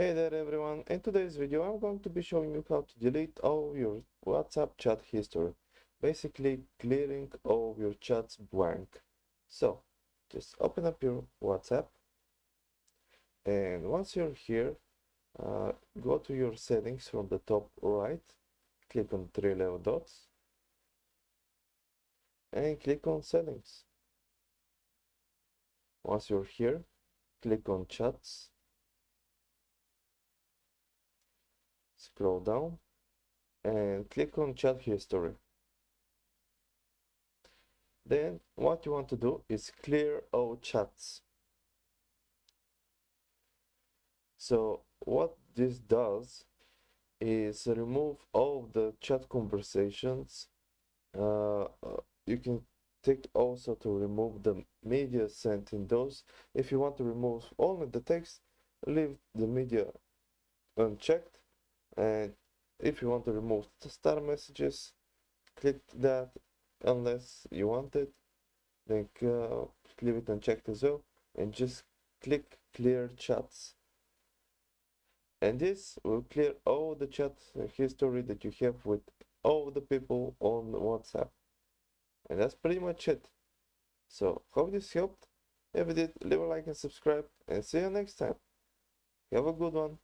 Hey there everyone, in today's video I'm going to be showing you how to delete all your WhatsApp chat history, basically clearing all your chats blank. So just open up your WhatsApp, and once you're here, go to your settings from the top right, click on three little dots and click on settings. Once you're here, click on chats, scroll down and click on chat history. Then what you want to do is clear all chats. So what this does is remove all the chat conversations. You can take also to remove the media sent in those. If you want to remove only the text, leave the media unchecked. And if you want to remove the star messages, click that unless you want it. Then leave it unchecked as well, and just click clear chats. And this will clear all the chat history that you have with all the people on WhatsApp. And that's pretty much it. So hope this helped. If it did, leave a like and subscribe, and see you next time. Have a good one.